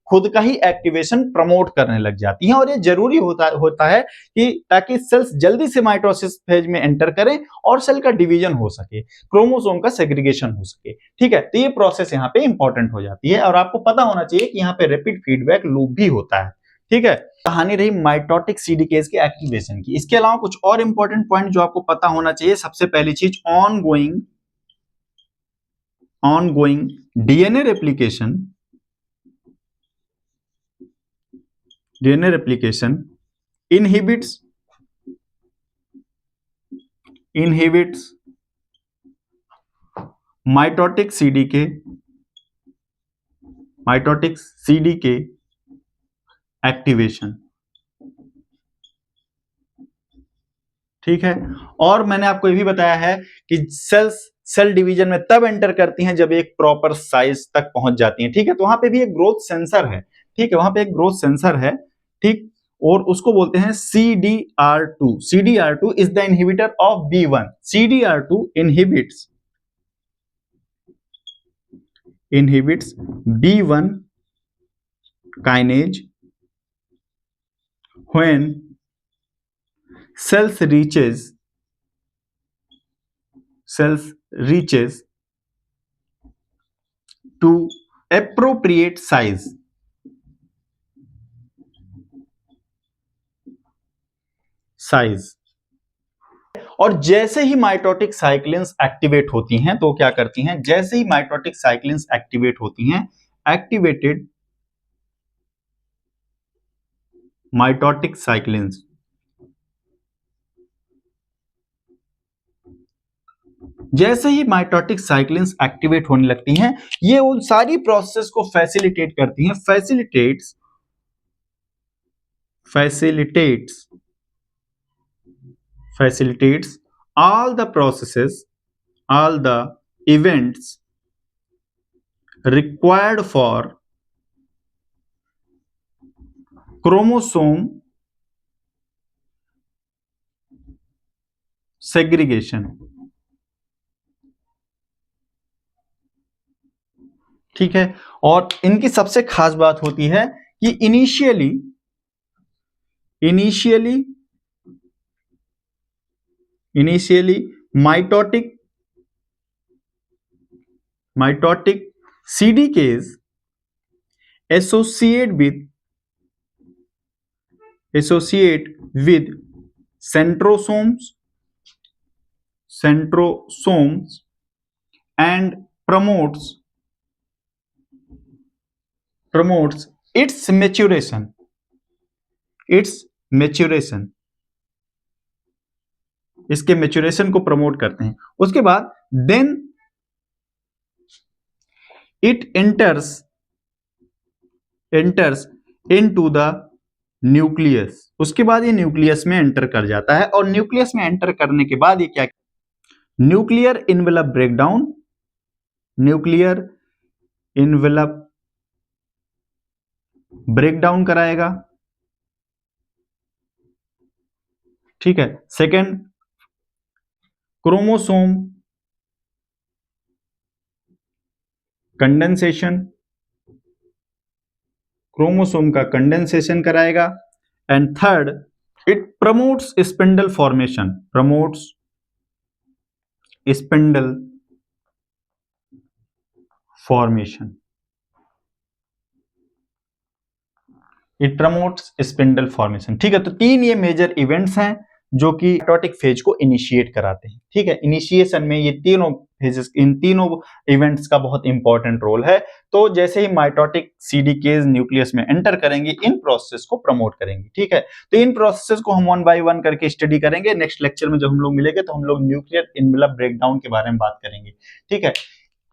खुद का ही एक्टिवेशन प्रमोट करने लग जाती है। और ये जरूरी होता है कि ताकि सेल्स जल्दी से माइटोसिस फेज में एंटर करें और सेल का डिवीजन हो सके, क्रोमोसोम का सेग्रीगेशन हो सके। ठीक है, तो ये प्रोसेस यहाँ पे इंपॉर्टेंट हो जाती है और आपको पता होना चाहिए कि यहाँ पे रैपिड फीडबैक लूप भी होता है। ठीक है, कहानी रही माइटोटिक सीडीकेज के एक्टिवेशन की। इसके अलावा कुछ और इंपॉर्टेंट पॉइंट जो आपको पता होना चाहिए। सबसे पहली चीज, ongoing DNA replication inhibits mitotic CDK activation. ठीक है, और मैंने आपको ये भी बताया है कि सेल डिवीजन में तब एंटर करती हैं जब एक प्रॉपर साइज तक पहुंच जाती हैं। ठीक है, तो वहां पे भी एक ग्रोथ सेंसर है। ठीक है, वहां पे एक ग्रोथ सेंसर है। ठीक, और उसको बोलते हैं CDR2। CDR2 is the inhibitor of B1। CDR2 inhibits B1 kinase when cells reaches to appropriate size। और जैसे ही माइटोटिक साइक्लिन्स एक्टिवेट होती हैं तो क्या करती हैं, जैसे ही माइटोटिक साइक्लिन्स एक्टिवेट होती हैं, एक्टिवेटेड माइटोटिक साइक्लिन्स जैसे ही माइटोटिक साइक्लिन्स एक्टिवेट होने लगती हैं, ये उन सारी प्रोसेस को फैसिलिटेट करती हैं। facilitates all the processes, all the events required for chromosome segregation। ठीक है, और इनकी सबसे खास बात होती है कि initially mitotic CDKs associate with centrosomes and promotes its maturation। इसके मैच्योरेशन को प्रमोट करते हैं। उसके बाद then it enters into the nucleus. उसके बाद ये न्यूक्लियस में एंटर कर जाता है और न्यूक्लियस में एंटर करने के बाद ये क्या, न्यूक्लियर इनवेलप ब्रेकडाउन कराएगा। ठीक है, सेकेंड, क्रोमोसोम का कंडेंसेशन कराएगा। And third, it promotes spindle formation. ठीक है, तो तीन ये मेजर इवेंट्स हैं जो कि माइटोटिक फेज को इनिशिएट कराते हैं। ठीक है, इनिशिएशन में ये तीनों फेजेस, इन तीनों इवेंट्स का बहुत इंपॉर्टेंट रोल है। तो जैसे ही माइटोटिक सीडीकेज न्यूक्लियस में एंटर करेंगे, इन प्रोसेस को प्रमोट करेंगे। ठीक है, तो इन प्रोसेस को हम 1 बाय 1 करके स्टडी करेंगे। नेक्स्ट लेक्चर में जब हम लोग मिलेंगे तो हम लोग न्यूक्लियर इनवेलप ब्रेकडाउन के बारे में बात करेंगे। ठीक है,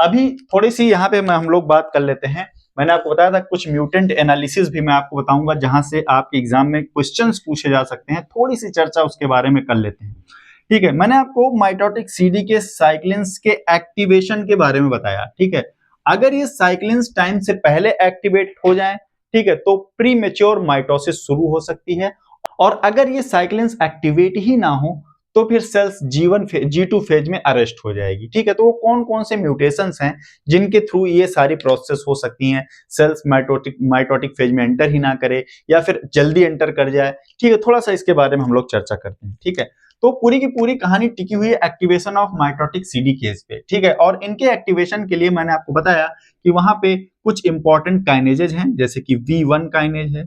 अभी थोड़ी सी यहाँ पे हम लोग बात कर लेते हैं। मैंने आपको बताया था कुछ म्यूटेंट एनालिसिस भी मैं आपको बताऊंगा, जहां से आपके एग्जाम में क्वेश्चंस पूछे जा सकते हैं। थोड़ी सी चर्चा उसके बारे में कर लेते हैं। ठीक है, मैंने आपको माइटोटिक सीडीके साइक्लिन्स के एक्टिवेशन के बारे में बताया। ठीक है, अगर ये साइक्लिन्स टाइम से पहले एक्टिवेट हो जाएं, ठीक है, तो प्री मेच्योर माइटोसिस शुरू हो सकती है। और अगर ये साइक्लिन्स एक्टिवेट ही ना हो तो फिर सेल्स G2 फेज में अरेस्ट हो जाएगी। ठीक है, तो वो कौन कौन से म्यूटेशंस हैं जिनके थ्रू ये सारी प्रोसेस हो सकती हैं, सेल्स माइटोटिक फेज में एंटर ही ना करे या फिर जल्दी एंटर कर जाए। ठीक है, थोड़ा सा इसके बारे में हम लोग चर्चा करते हैं। ठीक है, तो पूरी की पूरी कहानी टिकी हुई है एक्टिवेशन ऑफ माइटोटिक सीडीकेज पे। ठीक है, और इनके एक्टिवेशन के लिए मैंने आपको बताया कि वहां पे कुछ इंपॉर्टेंट काइनेजेज हैं, जैसे कि V1 काइनेज है,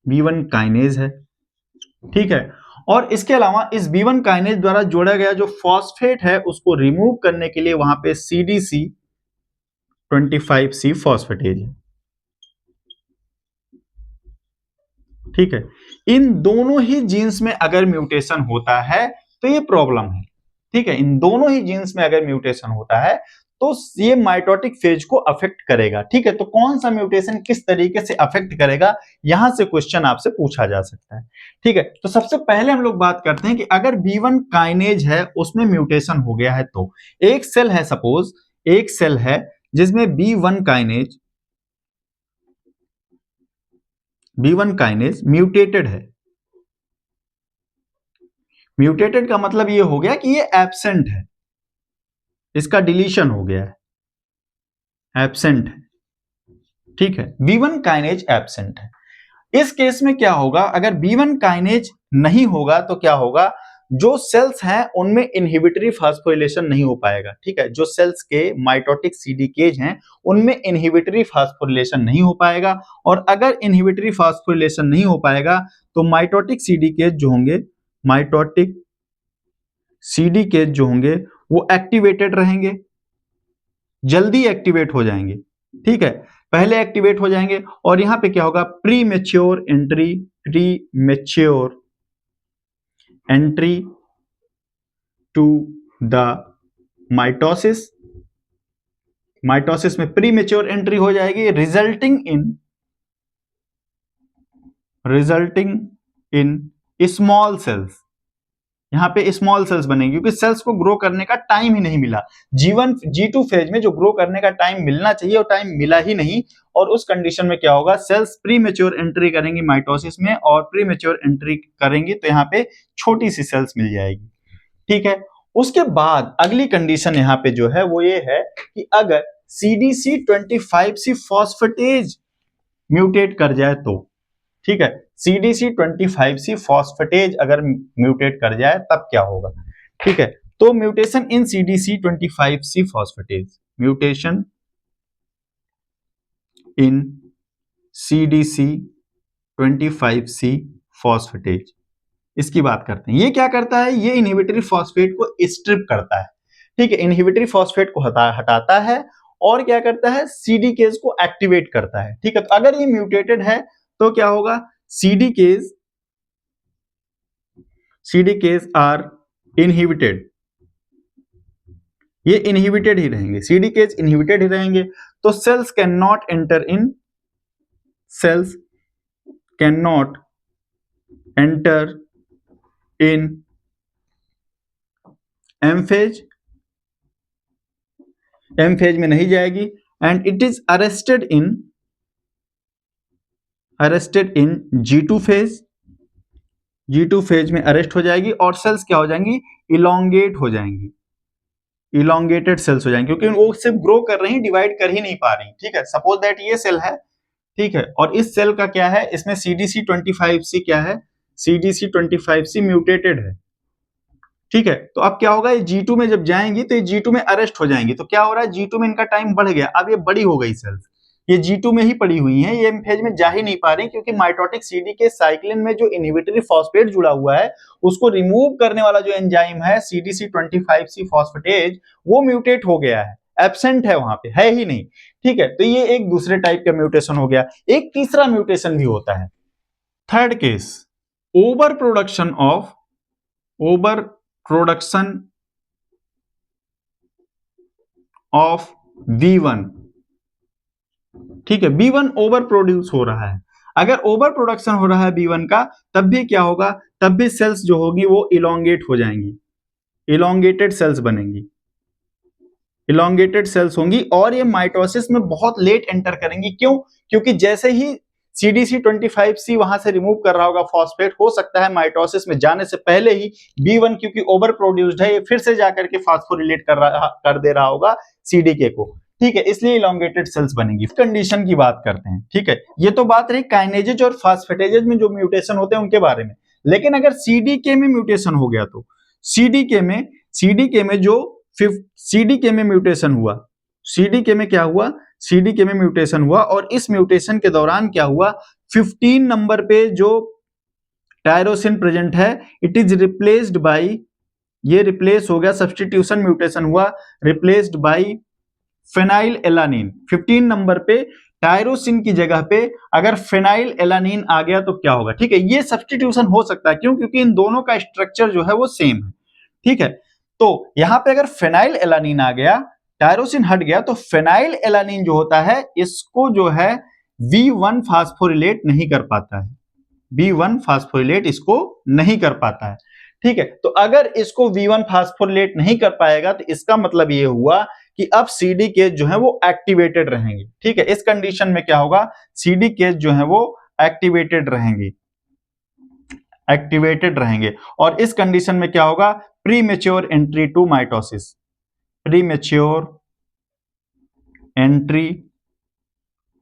V1 काइनेज है। ठीक है, और इसके अलावा इस B1 काइनेज द्वारा जोड़ा गया जो फॉस्फेट है उसको रिमूव करने के लिए वहां पे CDC25C फॉस्फेटेज है। ठीक है, इन दोनों ही जीन्स में अगर म्यूटेशन होता है तो ये प्रॉब्लम है। ठीक है, इन दोनों ही जीन्स में अगर म्यूटेशन होता है तो ये माइटोटिक फेज को अफेक्ट करेगा। ठीक है, तो कौन सा म्यूटेशन किस तरीके से अफेक्ट करेगा, यहां से क्वेश्चन आपसे पूछा जा सकता है। ठीक है, तो सबसे पहले हम लोग बात करते हैं कि अगर B1 काइनेज है उसमें म्यूटेशन हो गया है तो एक सेल है, सपोज एक सेल है जिसमें B1 काइनेज म्यूटेटेड है। म्यूटेटेड का मतलब ये हो गया कि ये एब्सेंट है, इसका डिलीशन हो गया है, एब्सेंट है। ठीक है, B1 काइनेज एब्सेंट है। इस केस में क्या होगा, अगर B1 काइनेज नहीं होगा तो क्या होगा, जो सेल्स हैं उनमें इनहिबिटरी फास्फोरिलेशन नहीं हो पाएगा। ठीक है, जो सेल्स के माइटोटिक सीडीकेज हैं उनमें इनहिबिटरी फास्फोरिलेशन नहीं हो पाएगा, और अगर इनहिबिटरी फास्फोरिलेशन नहीं हो पाएगा तो माइटोटिक सीडीकेज जो होंगे, माइटोटिक सीडीकेज जो होंगे वो एक्टिवेटेड रहेंगे, जल्दी एक्टिवेट हो जाएंगे। ठीक है, पहले एक्टिवेट हो जाएंगे और यहां पे क्या होगा, premature entry to the mitosis. Mitosis में प्री मेच्योर एंट्री हो जाएगी, रिजल्टिंग इन स्मॉल सेल्स। यहाँ पे स्मॉल सेल्स बनेंगे क्योंकि सेल्स को ग्रो करने का टाइम ही नहीं मिला। G2 फेज में जो ग्रो करने का टाइम मिलना चाहिए वो टाइम मिला ही नहीं, और उस कंडीशन में क्या होगा, सेल्स प्री मेच्योर एंट्री करेंगी माइटोसिस में, और प्री मेच्योर एंट्री करेंगी तो यहाँ पे छोटी सी सेल्स मिल जाएगी। ठीक है, उसके बाद अगली कंडीशन यहाँ पे जो है वो ये है कि अगर CDC25C फॉस्फेटेज म्यूटेट कर जाए तो, ठीक है, CDC25C फॉस्फेटेज अगर म्यूटेट कर जाए तब क्या होगा। ठीक है, तो mutation in CDC25C phosphatase, mutation in CDC25C phosphatase, इसकी बात करते हैं। ये क्या करता है, ये इनहिबिटरी फॉस्फेट को स्ट्रिप करता है। ठीक है, इनहिबिटरी फॉस्फेट को हटाता है और क्या करता है, सीडीकेज को एक्टिवेट करता है। ठीक है, तो अगर ये म्यूटेटेड है तो क्या होगा, सीडीकेज आर इनहिबिटेड, ये इनहिबिटेड ही रहेंगे, सीडीकेज इनहिबिटेड ही रहेंगे, तो cells can not enter in M phase में नहीं जाएगी, and it is arrested in G2 phase में अरेस्ट हो जाएगी, और सेल्स क्या हो जाएंगी, इलोंगेटेड सेल्स हो जाएंगी, क्योंकि वो सिर्फ ग्रो कर रही, डिवाइड कर ही नहीं पा रही। ठीक है, सपोज दैट ये सेल है, ठीक है, और इस सेल का क्या है, इसमें CDC25C क्या है, CDC25C म्यूटेटेड है। ठीक है, तो अब क्या होगा, ये G2 में जब जाएंगी तो ये G2 में अरेस्ट हो जाएंगी, तो क्या हो रहा है, G2 में इनका टाइम बढ़ गया, अब ये बड़ी हो गई सेल्स, ये G2 में ही पड़ी हुई हैं, ये एम फेज में जा ही नहीं पा रही, क्योंकि माइटोटिक सीडी के साइक्लिन में जो इनहिबिटरी फॉस्फेट जुड़ा हुआ है उसको रिमूव करने वाला जो एंजाइम है CDC25C फॉस्फेटेज, वो म्यूटेट हो गया है, एब्सेंट है, वहां पे है ही नहीं। ठीक है, तो ये एक दूसरे टाइप का म्यूटेशन हो गया। एक तीसरा म्यूटेशन भी होता है, third case, over production of B1। ठीक है, B1 ओवर प्रोड्यूस हो रहा है, अगर ओवर प्रोडक्शन हो रहा है B1 का, तब भी क्या होगा, तब भी सेल्स जो होगी वो इलोंगेट हो जाएंगी, इलोंगेटेड सेल्स बनेंगी, इलोंगेटेड सेल्स होंगी, और ये माइटोसिस में बहुत लेट एंटर करेंगी। क्यों, क्योंकि जैसे ही CDC25C वहां से रिमूव कर रहा होगा फॉस्फेट, हो सकता है माइटोसिस में जाने से पहले ही B1 क्योंकि ओवर प्रोड्यूस्ड है, ये फिर से जाकर के फास्फोरिलेट कर दे रहा होगा CDK को, ठीक है, इसलिए इलोंगेटेड सेल्स बनेगी। कंडीशन की बात करते हैं, ठीक है, ये तो बात रही काइनेजेज और फास्फेटेजेज में जो म्यूटेशन होते हैं उनके बारे में। लेकिन अगर CDK में म्यूटेशन हो गया तो CDK में म्यूटेशन हुआ, CDK में क्या हुआ, CDK में म्यूटेशन हुआ और इस म्यूटेशन के दौरान क्या हुआ, 15 नंबर पे जो टायरोसिन प्रेजेंट है इट इज रिप्लेस्ड बाय, ये रिप्लेस हो गया, सब्स्टिट्यूशन म्यूटेशन हुआ, replaced by phenyl alanine. 15 number पे टायरोसिन की जगह पे अगर फेनाइल एलानिन आ गया तो क्या होगा, ठीक है, ये सब्स्टिट्यूशन हो सकता है, क्यों, क्योंकि इन दोनों का स्ट्रक्चर जो है वो सेम है, ठीक है। तो यहां पे अगर फेनाइल एलानिन आ गया, टायरोसिन हट गया, तो फेनाइल एलानिन जो होता है इसको जो है V1 फास्फोरिलेट नहीं कर पाता है, B1 फास्फोरिलेट इसको नहीं कर पाता है, ठीक है। तो अगर इसको V1 फास्फोरिलेट नहीं कर पाएगा तो इसका मतलब ये हुआ कि अब CDK जो है वो एक्टिवेटेड रहेंगे, ठीक है। इस कंडीशन में क्या होगा, CDK जो है वो एक्टिवेटेड रहेंगे और इस कंडीशन में क्या होगा, premature entry to mitosis, premature entry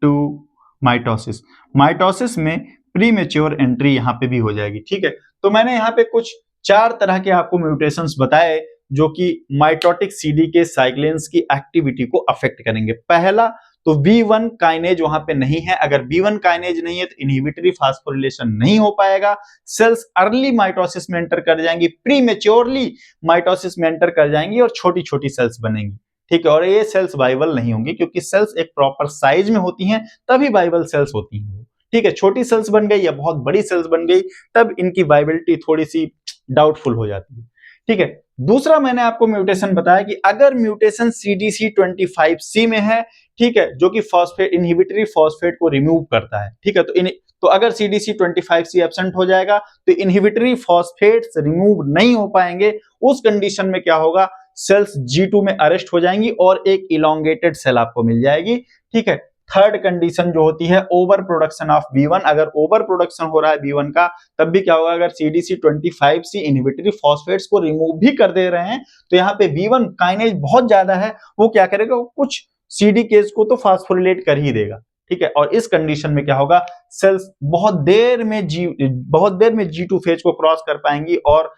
to mitosis, mitosis में प्रीमेच्योर एंट्री यहां पे भी हो जाएगी, ठीक है। तो मैंने यहां पे कुछ 4 तरह के आपको म्यूटेशंस बताए जो कि माइटोटिक CDK साइक्लिन्स की एक्टिविटी को अफेक्ट करेंगे। पहला तो B1 काइनेज वहां पे नहीं है, अगर B1 काइनेज नहीं है तो इनहिबिटरी फास्फोरिलेशन नहीं हो पाएगा, सेल्स अर्ली माइटोसिस में एंटर कर जाएंगी, प्रीमेच्योरली माइटोसिस में एंटर कर जाएंगी और छोटी छोटी सेल्स बनेंगी, ठीक है। और ये सेल्स वाइबल नहीं होंगी क्योंकि सेल्स एक प्रॉपर साइज में होती हैं तभी वाइबल सेल्स होती हैं, ठीक है। छोटी सेल्स बन गई या बहुत बड़ी सेल्स बन गई तब इनकी वाइबिलिटी थोड़ी सी डाउटफुल हो जाती है, ठीक है। दूसरा मैंने आपको म्यूटेशन बताया कि अगर म्यूटेशन CDC25C में है, ठीक है, जो कि फॉस्फेट इनहिबिटरी फॉस्फेट को रिमूव करता है, ठीक है, तो अगर CDC25C एब्सेंट हो जाएगा तो इनहिबिटरी फॉस्फेट्स रिमूव नहीं हो पाएंगे, उस कंडीशन में क्या होगा, सेल्स G2 में अरेस्ट हो जाएंगी और एक इलोंगेटेड सेल आपको मिल जाएगी, ठीक है। थर्ड कंडीशन जो होती है ओवर प्रोडक्शन ऑफ B1, अगर ओवर प्रोडक्शन हो रहा है B1 का तब भी क्या होगा, अगर CDC25C इनहिबिटरी फॉस्फेट्स को रिमूव भी कर दे रहे हैं तो यहाँ पे B1 काइनेज बहुत ज्यादा है, वो क्या करेगा, वो कुछ CDKs को तो फास्फोरिलेट कर ही देगा, ठीक है। और इस कंडीशन में क्या होगा, सेल्स बहुत देर में G2 फेज को क्रॉस कर पाएंगी और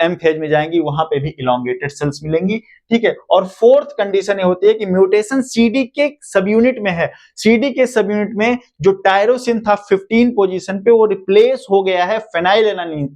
M फेज में जाएंगी, वहां पे भी इलोंगेटेड सेल्स मिलेंगी, ठीक है। और फोर्थ कंडीशन ये होती है कि म्यूटेशन CDK सब यूनिट में है, CDK सब यूनिट में जो टायरोसिन था 15 पोजीशन पे वो रिप्लेस हो गया है फेनाइल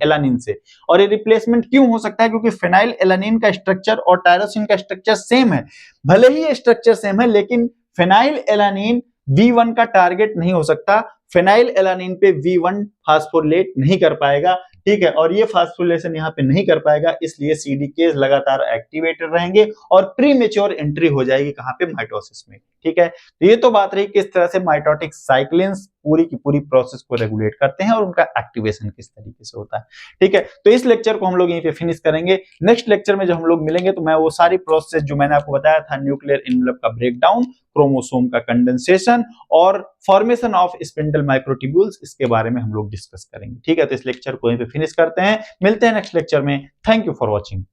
एलानिन से। और ये रिप्लेसमेंट क्यों हो सकता है, क्योंकि फेनाइल एलानिन का स्ट्रक्चर और टायरोसिन का स्ट्रक्चर सेम है, भले ही ये स्ट्रक्चर सेम है लेकिन फेनाइल एलानिन V1 का टारगेट नहीं हो सकता, फेनाइल एलानिन पे V1 फास्फोरिलेट नहीं कर पाएगा, ठीक है। और ये फास्फोरिलेशन यहाँ पे नहीं कर पाएगा, इसलिए CDKs लगातार एक्टिवेटेड रहेंगे और प्रीमेच्योर एंट्री हो जाएगी कहां पे, माइटोसिस में, ठीक है। तो ये तो बात रही किस तरह से माइटोटिक साइक्लिन्स पूरी की पूरी प्रोसेस को रेगुलेट करते हैं और उनका एक्टिवेशन किस तरीके से होता है, ठीक है। तो इस लेक्चर को हम लोग यहीं पे फिनिश करेंगे। नेक्स्ट लेक्चर में जब हम लोग मिलेंगे तो मैं वो सारी प्रोसेस जो मैंने आपको बताया था, न्यूक्लियर एनवेलप का ब्रेकडाउन, क्रोमोसोम का कंडेंसेशन और फॉर्मेशन ऑफ स्पिंडल माइक्रोट्यूब्यूल्स, इसके बारे में हम लोग डिस्कस करेंगे, ठीक है। तो इस लेक्चर को यहीं पे फिनिश करते हैं, मिलते हैं नेक्स्ट लेक्चर में। Thank you for watching.